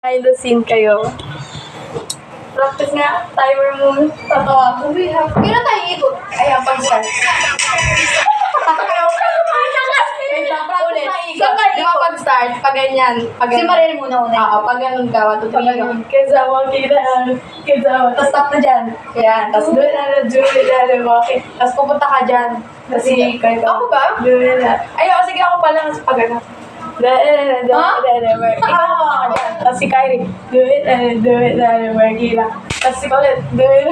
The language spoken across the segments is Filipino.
behind the scene kayo. Practice nga, timer mo. Tatawa ko. Kailan tayo ikot? Ayan, pag-start. Ulit. Di ba pag-start, pag ganyan. Si Mariel muna. Oo, pag ganun ka, 1, 2, 3. Pag ganun. Kasawa kita. Tapos stop na dyan. Yan. Tapos doon na, okay. Tapos pupunta ka dyan. Kasi kayo. Ako ba? Doon na. Ayun, sige ako pala. Kasi pag ganun. Tapos si Kyrie, do it, Margila. Tapos si Colette, do it.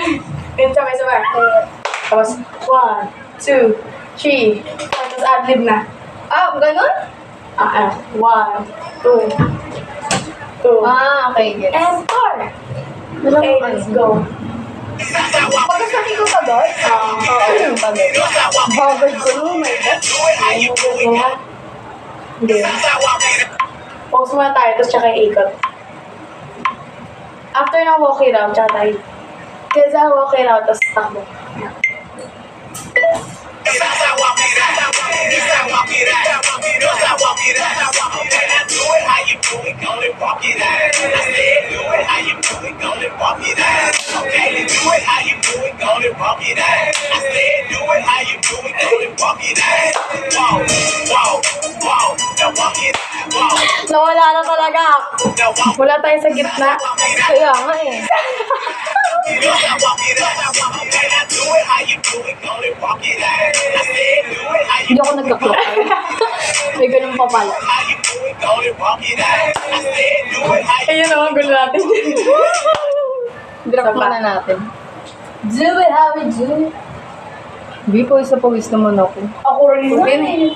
Yun, sabay-sabay. Tapos, 1, 2, 3. Tapos ad-lib na. Ah, ganun? 1, 2, 2. Okay, yes. And 4. Okay, let's go. Pagka-start ko pa doon? Ano pa doon? Bogard ko no, my God. Hindi. Pause muna tayo, tapos tsaka ikot. After ng walk it out, tsaka tayo. Kesa walk it out, tapos takbo. Nawala na talaga. Wala tayo sa gitna. Kaya nga eh. Hindi ako nagka-clock. May ganun pa pala. Ayun o, gulo natin. Drop muna natin. Do it how we do it. Hindi po, isa pawis naman ako. Ako rin din eh.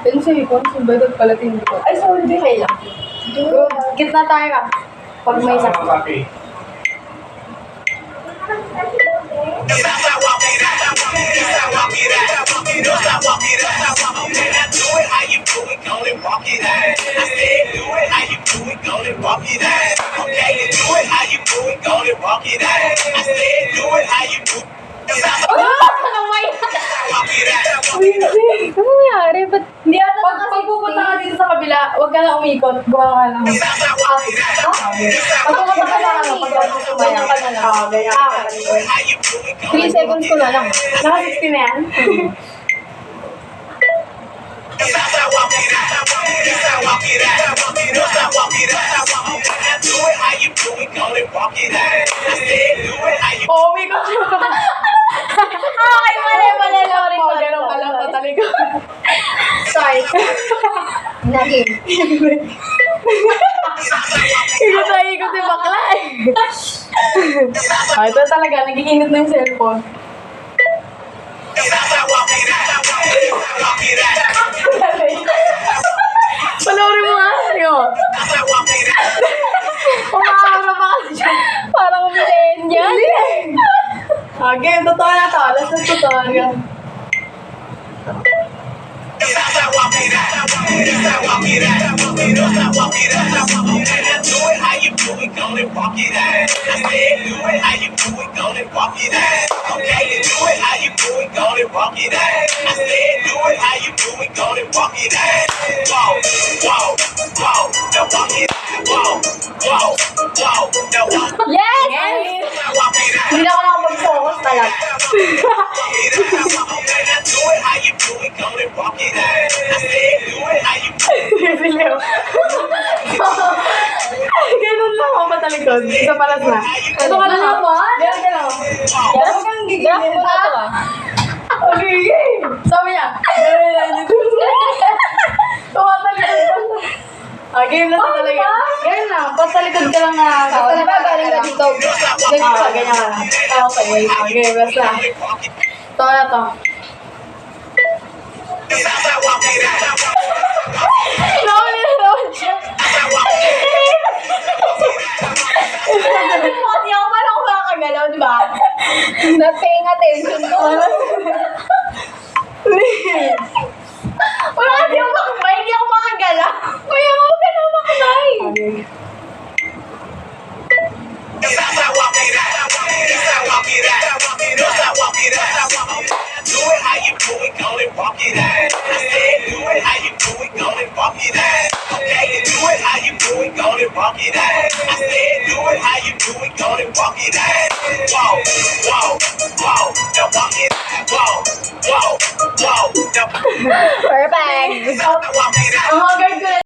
Pero sa'yo ko, sumbagod pala hindi ko. Ay, sorry, di kayo lang. Gitna tayo ka. Pag may isa. Ano nangyari? Ba't Hindi ata pag pupunta ka dito sa kabila, huwag ka na umikot. Gawa ka lang. Pag pupunta ka lang, ganyan ka na lang. Ganyan ka na lang. 3 seconds ko na lang. Naka 60 na yan? Oo, umikot siya. Ay, mali, sorry. Ganun ka lang patalikod. Sorry. Naging. Ikot na ikot yung bakla eh. Ito talaga, nag-iinit na yung cellphone. Panoorin mo nga, yun. Umaharap ka siya. Parang millennial. Game, totoo na to. Alas na totoo na. Yes! Hindi na ako nakapag-focus talaga. Siliw. Ganun lang ako patalikod. Isa palas na. Ito ka lang ako. Ganun ka lang. Huwag kang gigilin. Okay. Sabi niya. Tumatalikod. Game na talaga. Ganyan lang. Patalikod ka lang na. Galing ka dito. Ganyan ka. Ganyan ka. Okay, wait. Okay, basta. Ito na to. Nakuli na naman siya. Pati ako man ako makakagalaw, di ba? Not paying attention to. Wala kasi ako makabay, hindi ako makagalaw. Kaya ako ka na makabay. Okay. do it, go and walk it out. Okay, do it how you do it, go and walk it out. I said, do it how you do it, go and walk it out. Whoa, whoa, whoa, now walk it out. Whoa, whoa, whoa, now Perfect! walk it out. Ang haggard ko na